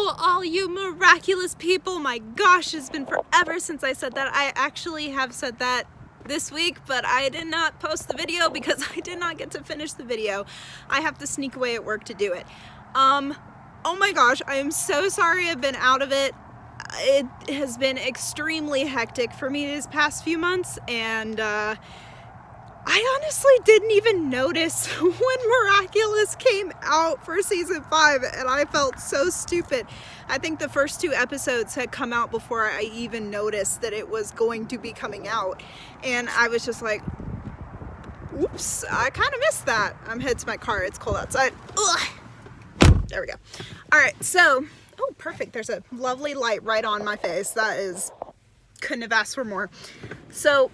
Hello, all you miraculous people. My gosh, it's been forever since I said that. I actually have said that this week, but I did not post the video because I did not get to finish the video. I have to sneak away at work to do it. Oh my gosh, I am so sorry I've been out of it. It has been extremely hectic for me these past few months, and I honestly didn't even notice when Miraculous came out for season 5, and I felt so stupid. I think the first 2 episodes had come out before I even noticed that it was going to be coming out, and I was just like, oops, I kind of missed that. I'm headed to my car. It's cold outside. Ugh. There we go. All right, so, oh, perfect. There's a lovely light right on my face. That is, couldn't have asked for more. So,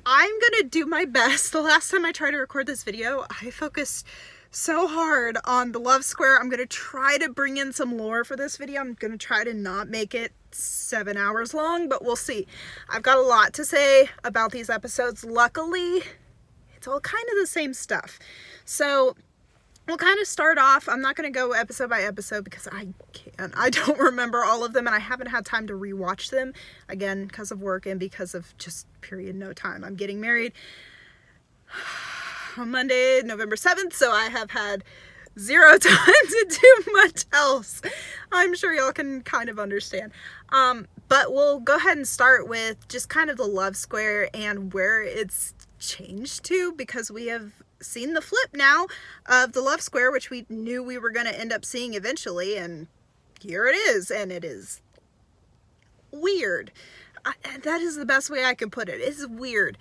I'm gonna do my best. The last time I tried to record this video, I focused so hard on the love square. I'm gonna try to bring in some lore for this video. I'm gonna try to not make it 7 hours long, but we'll see. I've got a lot to say about these episodes. Luckily, it's all kind of the same stuff. So we'll kind of start off. I'm not going to go episode by episode because I can't. I don't remember all of them, and I haven't had time to rewatch them, again, because of work and because of just period no time. I'm getting married on Monday, November 7th, so I have had 0 time to do much else. I'm sure y'all can kind of understand. But we'll go ahead and start with just kind of the love square and where it's changed to, because we have seen the flip now of the love square, which we knew we were going to end up seeing eventually, and here it is, and it is weird. That is the best way I can put it. It's weird.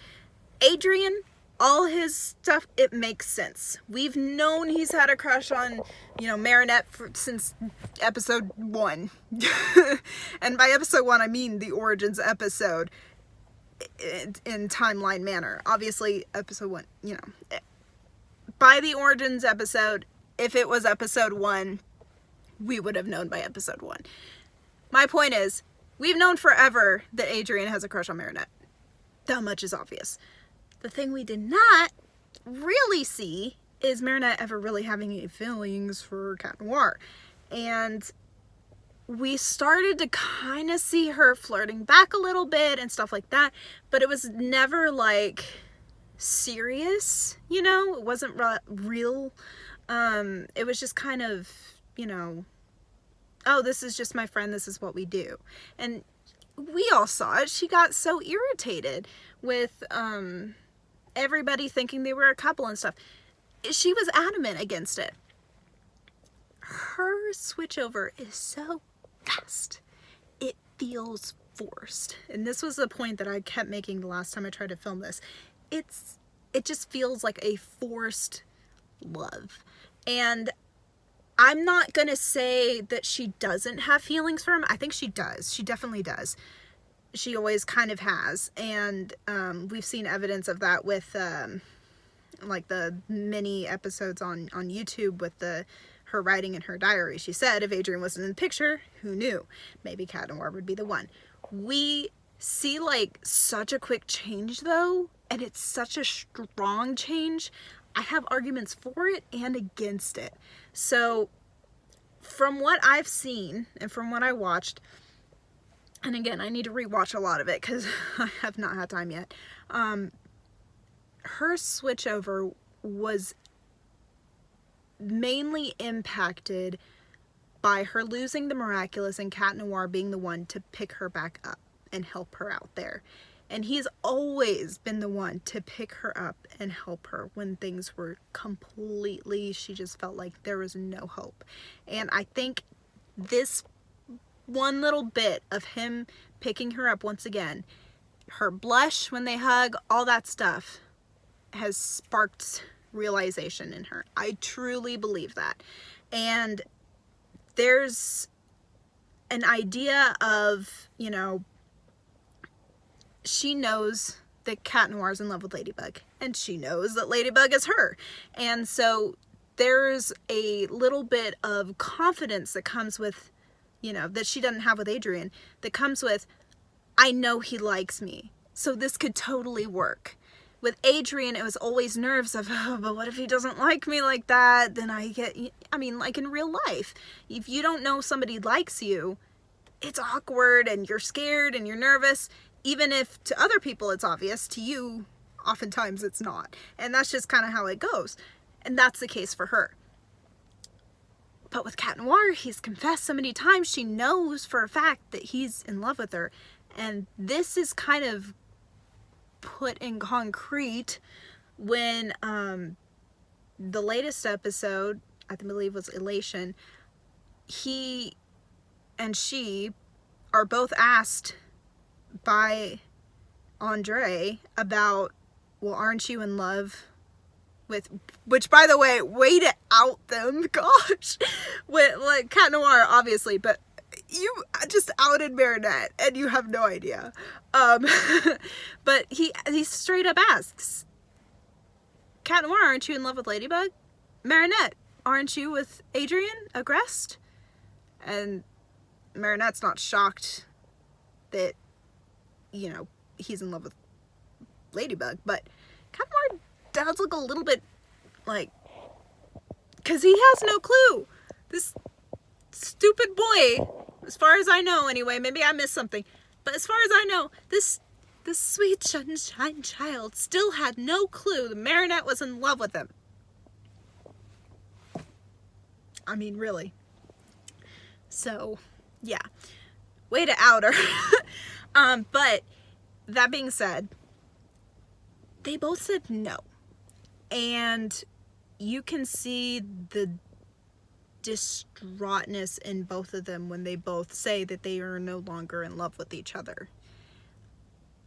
Adrian, all his stuff, it makes sense. We've known he's had a crush on, Marinette since episode 1. And by episode 1, I mean the Origins episode in timeline manner. Obviously, episode 1, by the Origins episode, if it was episode 1, we would have known by episode 1. My point is, we've known forever that Adrian has a crush on Marinette. That much is obvious. The thing we did not really see is Marinette ever really having any feelings for Cat Noir. And we started to kind of see her flirting back a little bit and stuff like that, but it was never like serious, it wasn't real. It was just kind of, oh, this is just my friend, this is what we do. And we all saw it. She got so irritated with everybody thinking they were a couple and stuff. She was adamant against it. Her switchover is so fast. It feels forced. And this was the point that I kept making the last time I tried to film this. It just feels like a forced love. And I'm not gonna say that she doesn't have feelings for him. I think she does. She definitely does. She always kind of has. And we've seen evidence of that with like the mini episodes on YouTube with her writing in her diary. She said if Adrian wasn't in the picture, who knew? Maybe Cat Noir would be the one. We see like such a quick change though, and it's such a strong change. I have arguments for it and against it. So from what I've seen and from what I watched, and again, I need to rewatch a lot of it because I have not had time yet. Her switchover was mainly impacted by her losing the Miraculous and Cat Noir being the one to pick her back up and help her out there. And he's always been the one to pick her up and help her when things were completely, she just felt like there was no hope. And I think this one little bit of him picking her up once again, her blush when they hug, all that stuff has sparked realization in her. I truly believe that. And there's an idea of, she knows that Cat Noir's in love with Ladybug, and she knows that Ladybug is her. And so there's a little bit of confidence that comes with, that she doesn't have with Adrian, that comes with, I know he likes me, so this could totally work. with Adrian, it was always nerves of, oh, but what if he doesn't like me like that? Then I mean, like in real life, if you don't know somebody likes you, it's awkward and you're scared and you're nervous. Even if to other people it's obvious, to you, oftentimes it's not. And that's just kind of how it goes. And that's the case for her. But with Cat Noir, he's confessed so many times, she knows for a fact that he's in love with her. And this is kind of put in concrete when the latest episode, I believe was Elation, he and she are both asked by Andre about, well, aren't you in love with, which by the way, way to out them, gosh, with like Cat Noir obviously, but you just outed Marinette and you have no idea. But he straight up asks, Cat Noir, aren't you in love with Ladybug? Marinette, aren't you with Adrian Agreste? And Marinette's not shocked that, you know, he's in love with Ladybug, but Cat Noir does look a little bit like, because he has no clue. This stupid boy, as far as I know anyway, maybe I missed something, but as far as I know, this sweet sunshine child still had no clue that Marinette was in love with him. I mean, really. So, yeah. Way to out her. But, that being said, they both said no. And you can see the distraughtness in both of them when they both say that they are no longer in love with each other,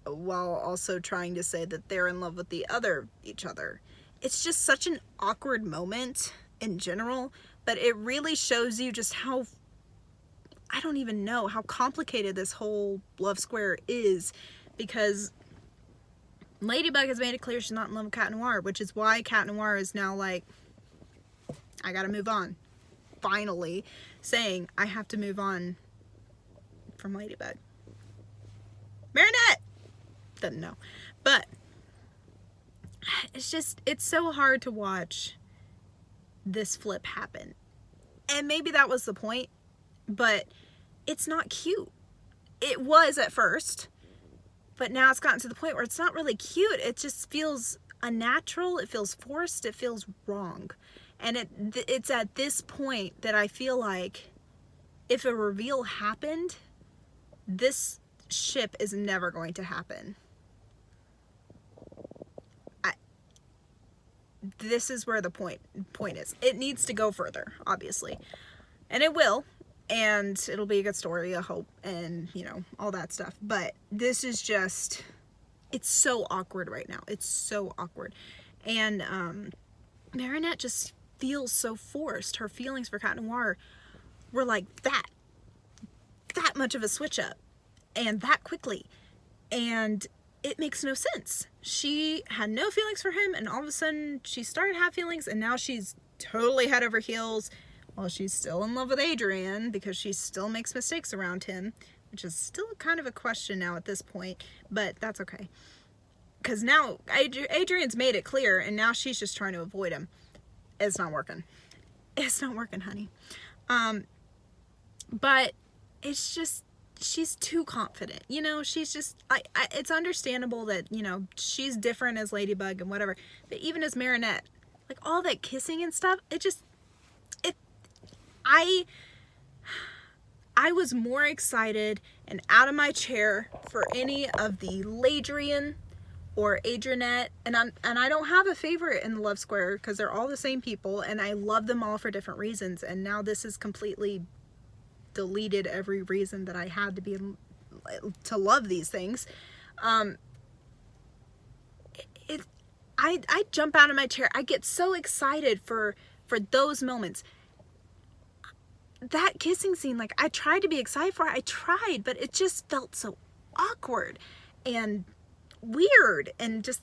while also trying to say that they're in love with each other. It's just such an awkward moment in general, but it really shows you just how, I don't even know how complicated this whole love square is, because Ladybug has made it clear she's not in love with Cat Noir, which is why Cat Noir is now like, I gotta move on. Finally saying, I have to move on from Ladybug. Marinette doesn't know. But it's just, it's so hard to watch this flip happen. And maybe that was the point, but it's not cute. It was at first, but now it's gotten to the point where it's not really cute. It just feels unnatural. It feels forced. It feels wrong. And it's at this point that I feel like if a reveal happened, this ship is never going to happen. This is where the point is. It needs to go further, obviously. And it will. And it'll be a good story, I hope. And, you know, all that stuff. But this is just, it's so awkward right now. It's so awkward. And Marinette just feels so forced. Her feelings for Cat Noir were like that much of a switch up, and that quickly, and it makes no sense. She had no feelings for him, and all of a sudden she started to have feelings, and now she's totally head over heels. Well, she's still in love with Adrian because she still makes mistakes around him, which is still kind of a question now at this point, but that's okay, because now Adrian's made it clear, and now she's just trying to avoid him. It's not working. It's not working, honey. But it's just, she's too confident. You know, she's just, it's understandable that, you know, she's different as Ladybug and whatever. But even as Marinette, like all that kissing and stuff, I was more excited and out of my chair for any of the Ladrian or Adrianette, and I don't have a favorite in the Love Square because they're all the same people, and I love them all for different reasons. And now this has completely deleted every reason that I had to love these things. I jump out of my chair. I get so excited for those moments. That kissing scene, like, I tried to be excited for it. I tried, but it just felt so awkward and weird and just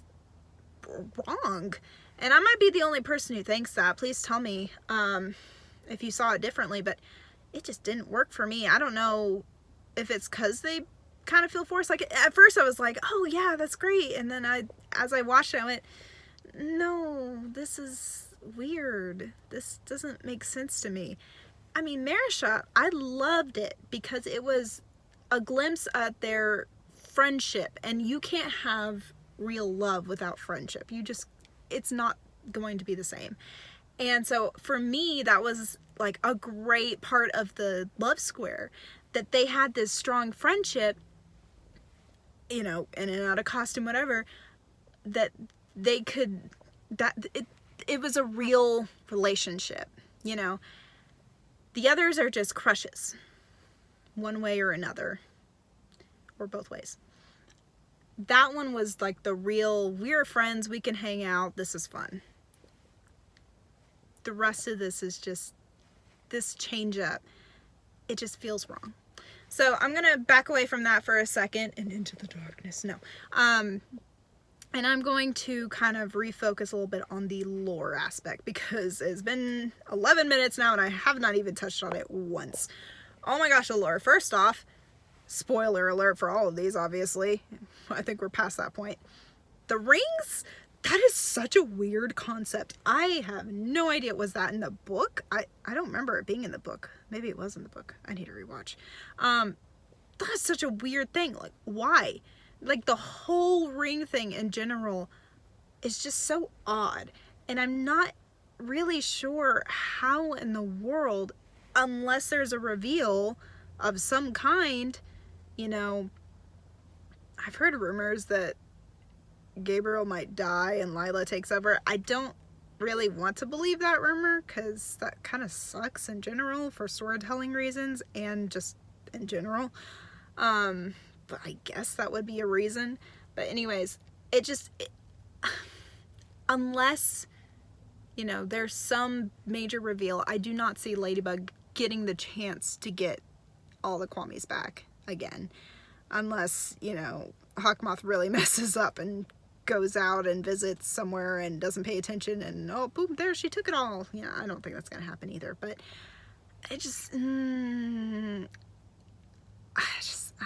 wrong. And I might be the only person who thinks that. Please tell me if you saw it differently, but it just didn't work for me. I don't know if it's because they kind of feel forced. Like, at first I was like, oh yeah, that's great. And then as I watched it, I went, no, this is weird. This doesn't make sense to me. I mean, Marishot, I loved it because it was a glimpse at their friendship, and you can't have real love without friendship. It's not going to be the same. And so for me, that was like a great part of the love square, that they had this strong friendship, you know, in and out of costume, whatever, that they could, it was a real relationship, you know. The others are just crushes, one way or another, or both ways. That one was like the real, we're friends, we can hang out, this is fun. The rest of this is just, this change up, it just feels wrong. So I'm gonna back away from that for a second and into the darkness, no. And I'm going to kind of refocus a little bit on the lore aspect, because it's been 11 minutes now and I have not even touched on it once. Oh my gosh, the lore. First off, spoiler alert for all of these, obviously. I think we're past that point. The rings, that is such a weird concept. I have no idea. Was that in the book? I don't remember it being in the book. Maybe it was in the book. I need to rewatch. That is such a weird thing. Like, why? Like, the whole ring thing in general is just so odd. And I'm not really sure how in the world, unless there's a reveal of some kind, you know, I've heard rumors that Gabriel might die and Lila takes over. I don't really want to believe that rumor, because that kind of sucks in general for storytelling reasons and just in general. But I guess that would be a reason. But anyways, unless, you know, there's some major reveal, I do not see Ladybug getting the chance to get all the Kwamis back again. Unless, you know, Hawkmoth really messes up and goes out and visits somewhere and doesn't pay attention and, oh, boom, there, she took it all. You know, I don't think that's going to happen either. But I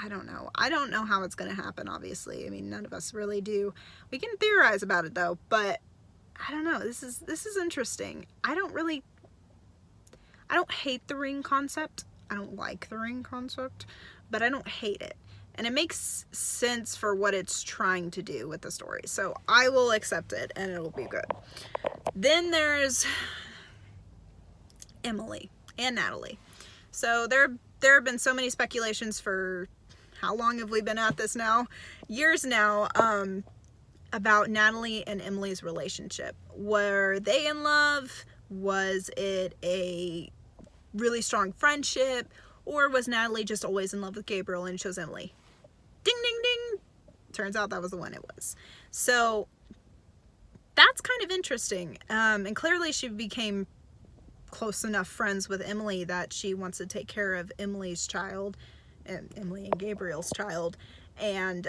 don't know. I don't know how it's going to happen, obviously. I mean, none of us really do. We can theorize about it, though, but I don't know. This is interesting. I don't hate the ring concept. I don't like the ring concept, but I don't hate it. And it makes sense for what it's trying to do with the story. So I will accept it, and it'll be good. Then there's Emily and Natalie. So there have been so many speculations for, how long have we been at this now? Years now, about Natalie and Emily's relationship. Were they in love? Was it a really strong friendship? Or was Natalie just always in love with Gabriel and chose Emily? Ding, ding, ding. Turns out that was the one it was. So that's kind of interesting. And clearly she became close enough friends with Emily that she wants to take care of Emily's child, and Emily and Gabriel's child, and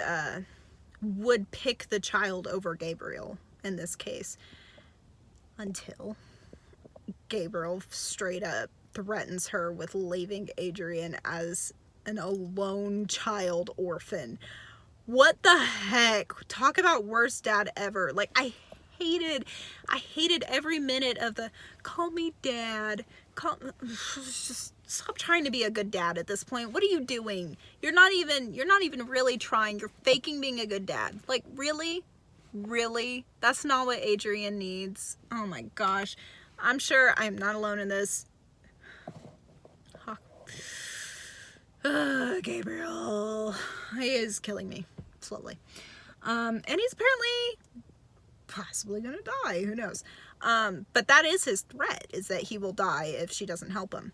would pick the child over Gabriel in this case, until Gabriel straight up threatens her with leaving Adrian as an alone child orphan. What the heck? Talk about worst dad ever. Like, I hated every minute of the call me dad. Just stop trying to be a good dad at this point. What are you doing? You're not even really trying. You're faking being a good dad. Like, really? Really? That's not what Adrian needs. Oh my gosh. I'm sure I'm not alone in this. Gabriel. He is killing me slowly. And he's apparently possibly gonna die. Who knows? But that is his threat, is that he will die if she doesn't help him.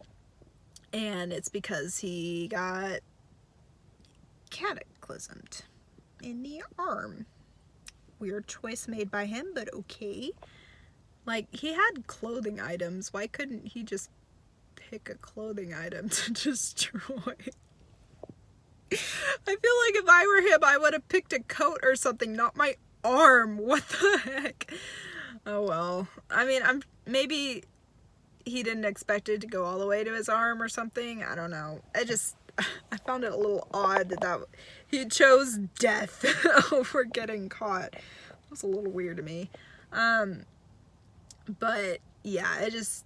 And it's because he got cataclysmed in the arm. Weird choice made by him, but okay. Like, he had clothing items. Why couldn't he just pick a clothing item to destroy? I feel like if I were him, I would have picked a coat or something, not my arm. What the heck? Oh well. I mean, maybe he didn't expect it to go all the way to his arm or something. I don't know. I found it a little odd that he chose death over getting caught. It was a little weird to me. But yeah, it's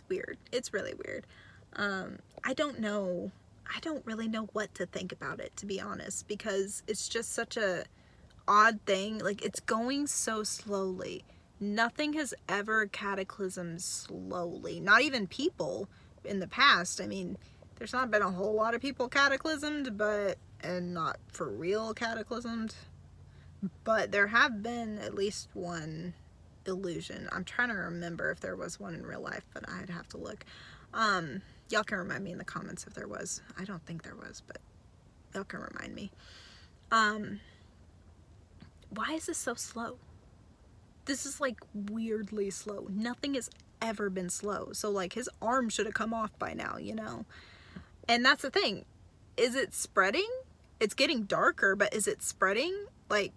weird. It's really weird. I don't know. I don't really know what to think about it, to be honest, because it's just such a odd thing. Like, it's going so slowly. Nothing has ever cataclysmed slowly. Not even people in the past. I mean, there's not been a whole lot of people cataclysmed, and not for real cataclysmed, but there have been at least one illusion. I'm trying to remember if there was one in real life, but I'd have to look. Y'all can remind me in the comments if there was. I don't think there was, but y'all can remind me. Why is this so slow? This is like weirdly slow. Nothing has ever been slow. So like his arm should have come off by now, you know? And that's the thing. Is it spreading? It's getting darker, but is it spreading? Like,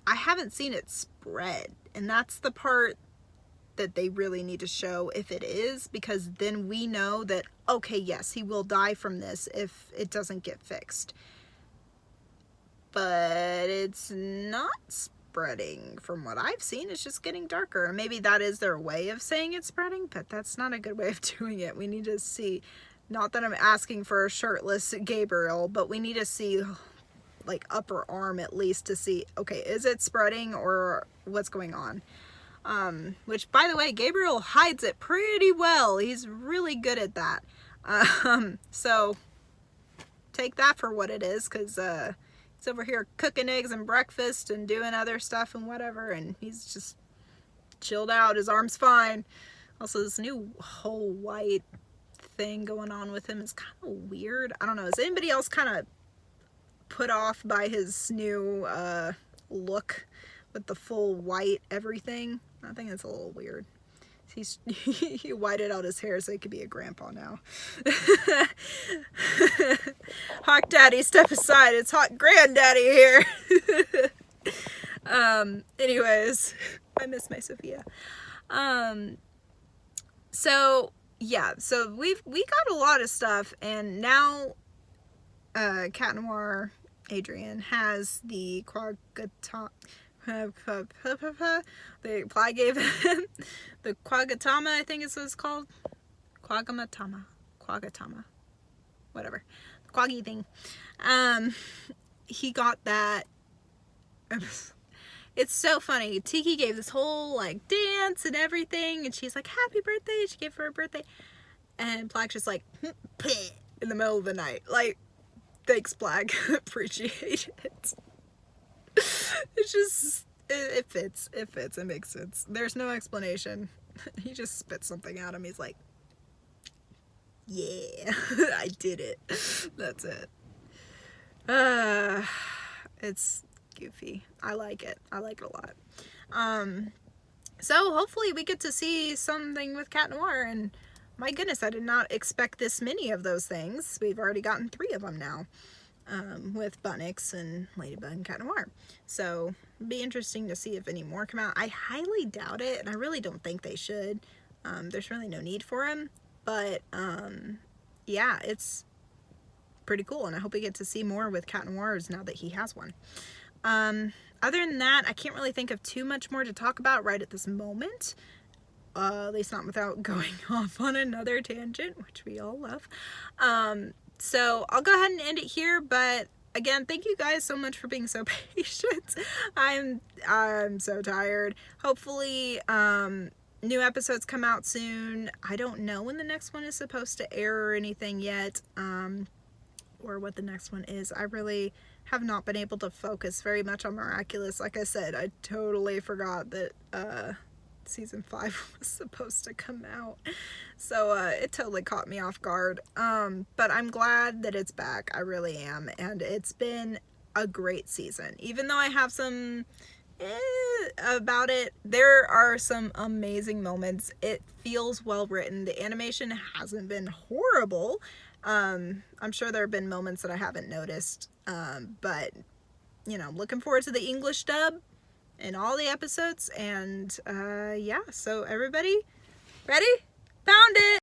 I haven't seen it spread. And that's the part that they really need to show if it is, because then we know that, okay, yes, he will die from this if it doesn't get fixed. But it's not spreading from what I've seen. It's just getting darker. And maybe that is their way of saying it's spreading, but that's not a good way of doing it. We need to see, not that I'm asking for a shirtless Gabriel, but we need to see like upper arm at least to see, okay, is it spreading or what's going on? Which, by the way, Gabriel hides it pretty well. He's really good at that. So take that for what it is, because he's over here cooking eggs and breakfast and doing other stuff and whatever, and he's just chilled out. His arm's fine. Also, this new whole white thing going on with him is kind of weird. I don't know. Is anybody else kind of put off by his new look with the full white everything? I think it's a little weird. He whited out his hair so he could be a grandpa now. Hawk Daddy, step aside. It's Hawk Granddaddy here. Anyways, I miss my Sophia. So yeah, so we got a lot of stuff, and now Cat Noir Adrian has the the Ply gave him the Quagatama, I think is what it's called. Quagatama, whatever, Quaggy thing. He got that. It's so funny. Tiki gave this whole like dance and everything, and she's like, "Happy birthday!" She gave her a birthday, and Black's just like in the middle of the night, like, "Thanks, Black, appreciate it." It's just, it fits, it makes sense. There's no explanation. He just spit something at him. He's like, "Yeah, I did it." That's it. It's goofy. I like it. I like it a lot. So hopefully we get to see something with Cat Noir, and my goodness, I did not expect this many of those things. We've already gotten 3 of them now. With Buttnix and Ladybug and Cat Noir. So it'd be interesting to see if any more come out. I highly doubt it, and I really don't think they should. There's really no need for them. But yeah, it's pretty cool, and I hope we get to see more with Cat Noirs now that he has one. Other than that, I can't really think of too much more to talk about right at this moment. At least not without going off on another tangent, which we all love. So I'll go ahead and end it here, but again, thank you guys so much for being so patient. I'm so tired. Hopefully, new episodes come out soon. I don't know when the next one is supposed to air or anything yet, or what the next one is. I really have not been able to focus very much on Miraculous. Like I said, I totally forgot that, season 5 was supposed to come out, so it totally caught me off guard, but I'm glad that it's back. I really am, and it's been a great season. Even though I have some about it, there are some amazing moments. It feels well written. The animation hasn't been horrible. I'm sure there have been moments that I haven't noticed, but you know, looking forward to the English dub in all the episodes, and yeah, so everybody ready? Found it!